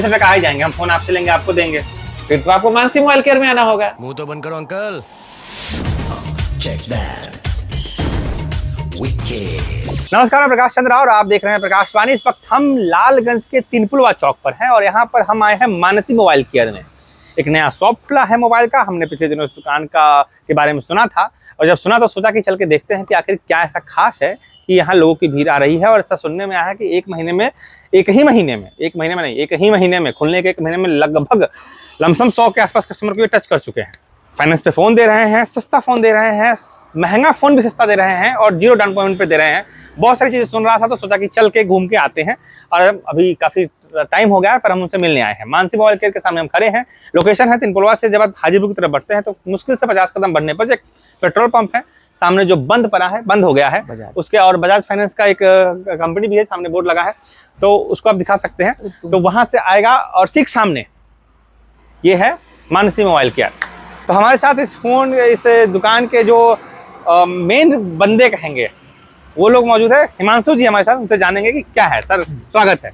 25 रुपए का आ ही जाएंगे, हम फोन आपसे लेंगे, आपको देंगे। फिर तो आपको मानसी मोबाइल केयर में आना होगा। मुंह तो बंद करो अंकल। नमस्कार, मैं प्रकाश चंद्र और आप देख रहे हैं प्रकाशवाणी। इस वक्त हम लालगंज के तीनपुलवा चौक पर हैं और यहाँ पर हम आए हैं मानसी मोबाइल केयर में। एक नया शॉप खुला है मोबाइल का। हमने पिछले दिनों इस दुकान के बारे में सुना था और जब सुना तो सोचा कि चल के देखते हैं कि आखिर क्या ऐसा खास है कि यहाँ लोगों की भीड़ आ रही है। और ऐसा सुनने में आया है कि एक ही महीने में खुलने के 1 महीने में लगभग लमसम 100 के आसपास कस्टमर को ये टच कर चुके हैं। फाइनेंस पे फ़ोन दे रहे हैं, सस्ता फ़ोन दे रहे हैं, महंगा फ़ोन भी सस्ता दे रहे हैं और 0 डाउन पेमेंट पे दे रहे हैं। बहुत सारी चीज़ें सुन रहा था तो सोचा कि चल के घूम के आते हैं। और अभी काफ़ी टाइम हो गया है पर हम उनसे मिलने आए हैं। मानसी मोबाइल केयर के सामने हम खड़े हैं। लोकेशन है तीनपुलवा से जब आप हाजीपुर की तरफ बढ़ते हैं तो मुश्किल से 50 कदम बढ़ने पर एक पेट्रोल पंप है, सामने जो बंद हो गया है उसके, और बजाज फाइनेंस का एक कंपनी भी है, सामने बोर्ड लगा है तो उसको आप दिखा सकते हैं। तो वहाँ से आएगा और ठीक सामने ये है मानसी मोबाइल केयर। तो हमारे साथ इस दुकान के जो मेन बंदे कहेंगे वो लोग मौजूद है। हिमांशु जी हमारे साथ, उनसे जानेंगे कि क्या है। सर स्वागत है,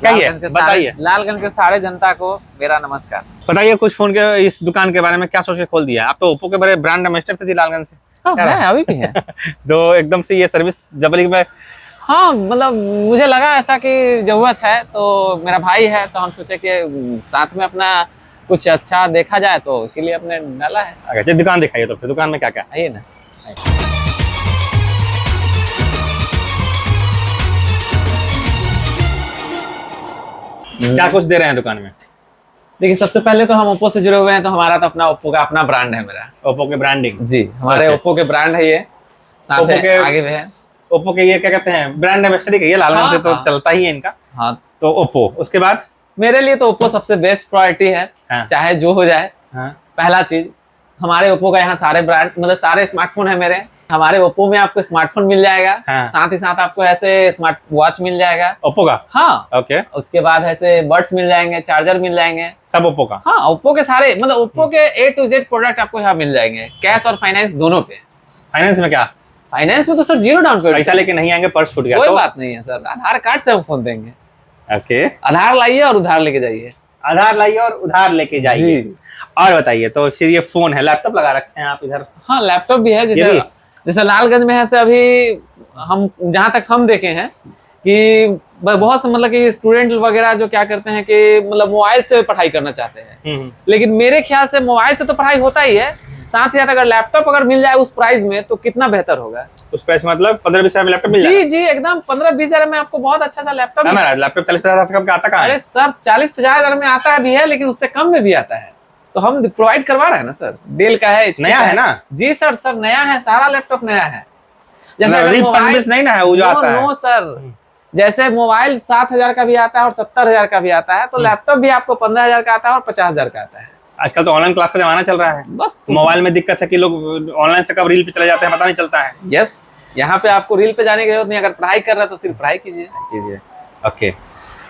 कहिए, बताइए। लालगंज के सारे जनता को मेरा नमस्कार। बताइए कुछ फोन के इस दुकान के बारे में, क्या सोच के खोल दिया? आप तो ओप्पो के बड़े ब्रांड एम्बेसडर थे लालगंज से। है, अभी भी है। तो एकदम से ये सर्विस जबली में, हाँ मतलब मुझे लगा ऐसा कि जरूरत है तो मेरा भाई है तो हम सोचे कि साथ में अपना कुछ अच्छा देखा जाए तो इसीलिए अपने डाला है। अच्छा दुकान दिखाइए तो फिर दुकान में क्या क्या आइए ना। क्या कुछ दे रहे हैं दुकान में? देखिए सबसे पहले तो हम ओप्पो से जुड़े हुए हैं तो हमारा तो अपना ओप्पो का अपना ब्रांड है। मेरा ओप्पो के ब्रांडिंग जी, हमारे ओप्पो के ब्रांड है। ये साथ ओप्पो के आगे भी है। ओप्पो के ये क्या कहते हैं, ब्रांड एम्बेसडर कहिए, लालगंज से तो चलता ही है इनका। हाँ तो ओप्पो, उसके बाद मेरे लिए तो ओप्पो सबसे बेस्ट प्रायोरिटी है। हाँ। चाहे जो हो जाए। हाँ। पहला चीज, हमारे ओप्पो का यहाँ सारे ब्रांड मतलब सारे स्मार्टफोन है मेरे। हमारे ओप्पो में आपको स्मार्टफोन मिल जाएगा। हाँ। साथ ही साथ आपको ऐसे स्मार्ट वॉच मिल जाएगा ओप्पो का। हाँ ओके। उसके बाद ऐसे बड्स मिल जाएंगे, चार्जर मिल जाएंगे, सब ओप्पो का। हाँ ओप्पो के सारे मतलब ओप्पो के A to Z प्रोडक्ट आपको यहाँ मिल जाएंगे, कैश और फाइनेंस दोनों पे। फाइनेंस में क्या? फाइनेंस में तो सर 0 डाउन पेमेंट। पैसा लेके नहीं आएंगे, पर्स छूट गया कोई तो? बात नहीं है सर, आधार कार्ड से हम फोन देंगे। ओके। आधार लाइए और उधार लेके जाइए। आधार लाइए और उधार लेके जाइए। और बताइए, तो फिर ये फोन है, लैपटॉप लगा रखे हैं आप इधर? हाँ लैपटॉप भी है। जैसे लालगंज में है से अभी हम जहाँ तक हम देखे हैं कि बहुत से मतलब कि स्टूडेंट वगैरह जो क्या करते हैं कि मतलब मोबाइल से पढ़ाई करना चाहते हैं। लेकिन मेरे ख्याल से मोबाइल से तो पढ़ाई होता ही है, साथ ही साथ अगर लैपटॉप अगर मिल जाए उस प्राइस में तो कितना बेहतर होगा। उस प्राइस मतलब 15-20 हजार में लैपटॉप मिल जाएगा? जी एकदम 15-20 हजार में आपको बहुत अच्छा सा लैपटॉप। लैपटॉप 40-50 हजार से कम का आता कहाँ है? अरे सर 40-50 हजार में आता भी है, लेकिन उससे कम में भी आता है तो हम प्रोवाइड करवा रहे हैं ना सर। डेल का है, नया है ना? जी सर नया है, सारा लैपटॉप नया है। जैसे नहीं ना है वो जो आता है। नो सर, जैसे मोबाइल 7,000 का भी आता है और 70,000 का भी आता है तो लैपटॉप भी आपको 15,000 का आता है और 50,000 का आता है। आजकल तो ऑनलाइन क्लास का जमाना चल रहा है, बस मोबाइल में दिक्कत है कि लोग ऑनलाइन से कब रील पे चले जाते हैं पता नहीं चलता है। यस, यहाँ पे आपको रील पे जाने की जरूरत नहीं, अगर पढ़ाई कर रहे हैं तो सिर्फ पढ़ाई कीजिए। ओके,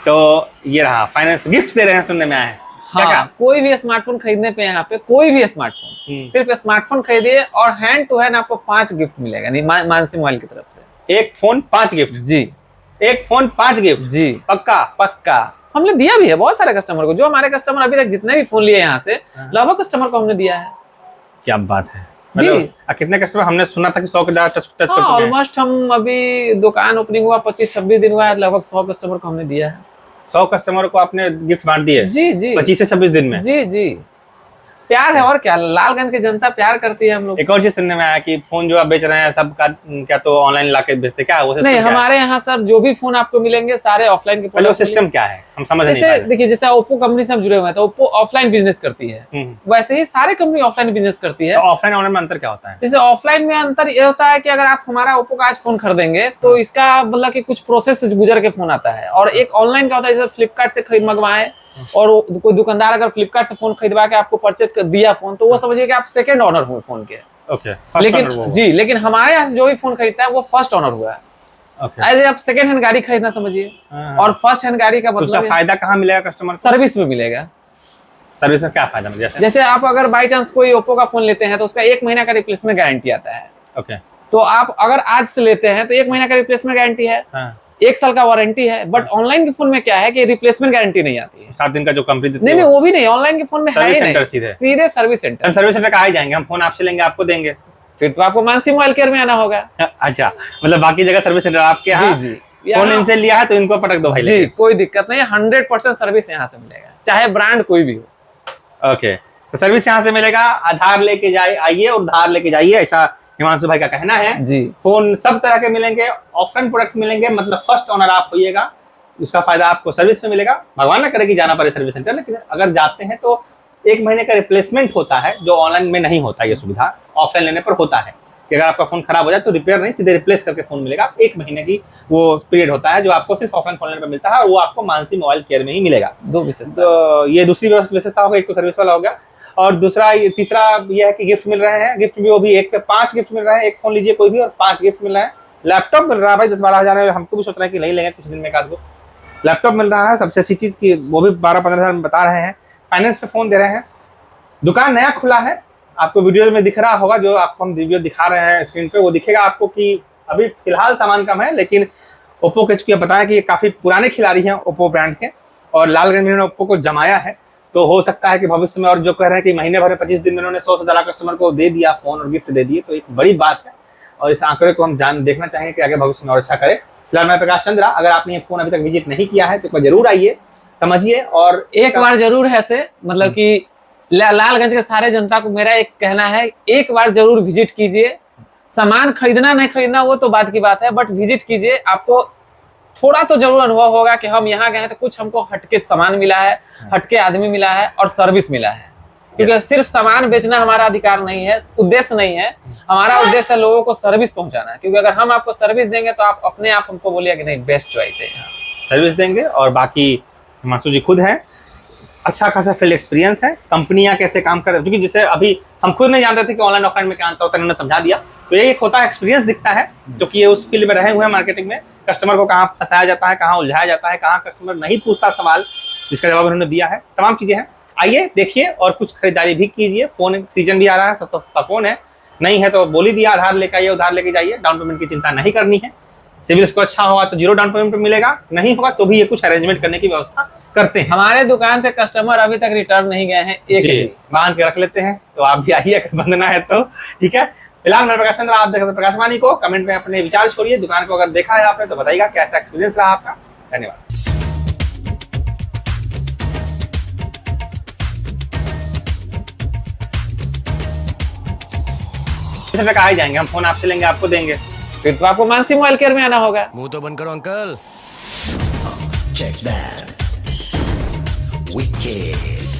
तो ये रहा फाइनेंस, गिफ्ट दे रहे हैं सुनने में आया है। हाँ, कोई भी स्मार्टफोन खरीदने पे यहाँ पे कोई भी स्मार्टफोन, सिर्फ स्मार्टफोन खरीदिए और हैंड टू हैंड आपको 5 गिफ्ट मिलेगा मानसी मोबाइल की तरफ से। 1 फोन 5 गिफ्ट? जी, 1 फोन 5 गिफ्ट जी, पक्का। हमने दिया भी है बहुत सारे कस्टमर को। जो हमारे कस्टमर अभी तक जितने भी फोन लिए यहाँ से लगभग कस्टमर को हमने दिया है। क्या बात है जी। कितने कस्टमर? हमने सुना था कि 100 के टच कर चुके हैं। ऑलमोस्ट हम अभी दुकान ओपनिंग हुआ 25-26 दिन हुआ है, लगभग 100 कस्टमर को हमने दिया है। 100 कस्टमर को आपने गिफ्ट बांट दिए? जी 25 से 26 दिन में? जी प्यार है और क्या, लालगंज की जनता प्यार करती है हम लोग। एक और चीज सुनने में आया कि फोन जो आप बेच रहे हैं सब का क्या तो ऑनलाइन लाके बेचते, क्या वो सिस्टम? नहीं, हमारे यहाँ सर जो भी फोन आपको मिलेंगे सारे ऑफलाइन के प्रोडक्ट। सिस्टम क्या है हम समझ नहीं पाए। देखिए जैसे ओप्पो कंपनी से हम जुड़े हुए हैं तो ओप्पो ऑफलाइन बिजनेस करती है, वैसे ही सारे कंपनी ऑफलाइन बिजनेस करती है। ऑफलाइन ऑनलाइन में अंतर क्या होता है? जैसे ऑफलाइन में अंतर ये होता है कि अगर आप हमारा ओप्पो का आज फोन खरीदेंगे तो इसका मतलब कि कुछ प्रोसेस गुजर के फोन आता है, और एक ऑनलाइन का होता है जैसे फ्लिपकार्ट से खरीद मंगवाए और कोई दुकानदार अगर फ्लिपकार्ट से फोन खरीदवा के आपको परचेज कर दिया फोन तो वो समझिए कि आप सेकंड ऑनर हुए फोन के। लेकिन हमारे यहाँ से जो भी फोन खरीदता है वो फर्स्ट ऑनर हुआ है। ऐसे आप सेकंड हैंड गाड़ी खरीदना समझिए, और फर्स्ट हैंड गाड़ी का मतलब उसका फायदा कहाँ मिलेगा कस्टमर? सर्विस में मिलेगा। सर्विस में क्या फायदा मिलेगा? जैसे आप अगर बाई चांस कोई ओप्पो का फोन लेते हैं तो उसका 1 महीना का रिप्लेसमेंट गारंटी आता है। ओके, तो आप अगर आज से लेते हैं तो 1 महीना का रिप्लेसमेंट गारंटी है। 1 साल का वारंटी है। बट ऑनलाइन के फोन में क्या है कि रिप्लेसमेंट गारंटी नहीं आती है। 7 दिन का जो कंपनी देती नहीं है नहीं, वो भी नहीं, ऑनलाइन के फोन में है सर्विस ही सेंटर नहीं, सीधे सीधे सर्विस सेंटर। हम सर्विस सेंटर कहाँ ही जाएंगे, हम फोन आपसे लेंगे आपको देंगे। फिर तो आपको मानसी मोबाइल केयर में आना होगा। अच्छा, मतलब बाकी जगह सर्विस सेंटर आपके यहाँ, जी फोन इनसे लिया है तो इनको पटक दो भाई जी, कोई दिक्कत नहीं, 100% सर्विस यहाँ से मिलेगा, चाहे ब्रांड कोई भी हो। ओके, तो सर्विस यहाँ से मिलेगा। आधार लेके आइए और उधार लेके जाइए, ऐसा हिमांशु भाई का कहना है जी। फोन सब तरह के मिलेंगे, ऑफलाइन प्रोडक्ट मिलेंगे, मतलब फर्स्ट ओनर आप होइएगा, उसका फायदा आपको सर्विस में मिलेगा। भगवान ना करे कि जाना पड़े सर्विस सेंटर, लेकिन अगर जाते हैं तो 1 महीने का रिप्लेसमेंट होता है, जो ऑनलाइन में नहीं होता। ये सुविधा ऑफलाइन लेने पर होता है कि अगर आपका फोन खराब हो जाए तो रिपेयर नहीं, सीधे रिप्लेस करके फोन मिलेगा। 1 महीने की वो पीरियड होता है जो आपको सिर्फ ऑफलाइन फोन लेने पर मिलता है, और वो आपको मानसी मोबाइल केयर में ही मिलेगा। 2 विशेषता, तो ये दूसरी विशेषता होगा, एक तो सर्विस वाला हो गया, और दूसरा तीसरा ये है कि गिफ्ट मिल रहे हैं। गिफ्ट भी वो भी 1 पे 5 गिफ्ट मिल रहे हैं। 1 फोन लीजिए कोई भी और 5 गिफ्ट मिल रहे हैं। लैपटॉप मिल रहा है भाई 10-12 हजार में, हमको भी सोच रहे हैं कि नहीं लेंगे कुछ दिन में एक-आध को लैपटॉप मिल रहा है। सबसे अच्छी चीज की वो भी 12-15 हजार में बता रहे हैं। फाइनेंस पे फोन दे रहे हैं। दुकान नया खुला है, आपको वीडियो में दिख रहा होगा, जो आपको हम वीडियो दिखा रहे हैं स्क्रीन पे, वो दिखेगा आपको कि अभी फिलहाल सामान कम है, लेकिन ओप्पो के चूंकि बताया कि ये काफी पुराने खिलाड़ी हैं ओप्पो ब्रांड के, और लालगंज में उन्होंने ओप्पो को जमाया है, तो हो सकता है कि भविष्य में, और जो कह रहे हैं कि महीने भर में 25 दिन में उन्होंने 100 से ज्यादा कस्टमर को दे दिया फोन और गिफ्ट दे दिए, तो एक बड़ी बात है, और इस आंकड़े को हम देखना चाहेंगे कि आगे भविष्य में और अच्छा करे। फिलहाल मैं प्रकाश चंद्रा, अगर आपने ये फोन अभी तक विजिट नहीं किया है तो जरूर आइए, समझिए, और एक बार जरूर है से, मतलब कि लालगंज के सारे जनता को मेरा एक कहना है, एक बार जरूर विजिट कीजिए। सामान खरीदना नहीं खरीदना वो तो बात की बात है, बट विजिट कीजिए, आपको थोड़ा तो जरूर अनुभव होगा कि हम यहाँ गए हैं तो कुछ हमको हटके सामान मिला है, हटके आदमी मिला है, और सर्विस मिला है। क्योंकि सिर्फ सामान बेचना हमारा अधिकार नहीं है, उद्देश्य नहीं है। हमारा उद्देश्य है लोगों को सर्विस पहुंचाना, क्योंकि अगर हम आपको सर्विस देंगे तो आप अपने आप हमको बोलिए कि नहीं बेस्ट चॉइस है, सर्विस देंगे। और बाकी हिमांशु जी खुद हैं, अच्छा खासा फील्ड एक्सपीरियंस है, कंपनियां कैसे काम कर रही है, क्योंकि जिसे अभी हम खुद नहीं जानते थे कि ऑनलाइन ऑफलाइन में क्या अंतर होता है, उन्होंने समझा दिया। तो ये एक होता है एक्सपीरियंस दिखता है, जो कि ये उस फील्ड में रहे हुए हैं मार्केटिंग में, कस्टमर को कहाँ फंसाया जाता है, कहाँ उलझाया जाता है, कहाँ कस्टमर नहीं पूछता सवाल, जिसका जवाब उन्होंने दिया है, तमाम चीजें हैं। आइए देखिए और कुछ खरीदारी भी कीजिए। फोन सीजन भी आ रहा है, सस्ता सस्ता फोन है, नहीं है तो बोल ही दिया, आधार लेकर आइए, उधार लेके जाइए, डाउन पेमेंट की चिंता नहीं करनी है। सिविल स्कोर अच्छा होगा तो 0 डाउन पेमेंट पे मिलेगा, नहीं होगा तो भी ये कुछ अरेंजमेंट करने की व्यवस्था करते हैं। हमारे दुकान से कस्टमर अभी तक रिटर्न नहीं गए हैं, एक भी बांध के रख लेते हैं, तो आप भी आइए अगर बंधना है तो, ठीक है। फिलहाल मैं प्रकाश चंद्र, आप देख रहे हैं प्रकाशवाणी को। कमेंट में अपने विचार छोड़िए, दुकान को अगर देखा है आपने तो बताइएगा कैसा एक्सपीरियंस रहा आपका। धन्यवाद। कहा ही जाएंगे, हम फोन आपसे लेंगे आपको देंगे। फिर तो आपको मानसी मोबाइल केयर में आना होगा। मुंह तो बंद करो अंकल। Check that. Wicked.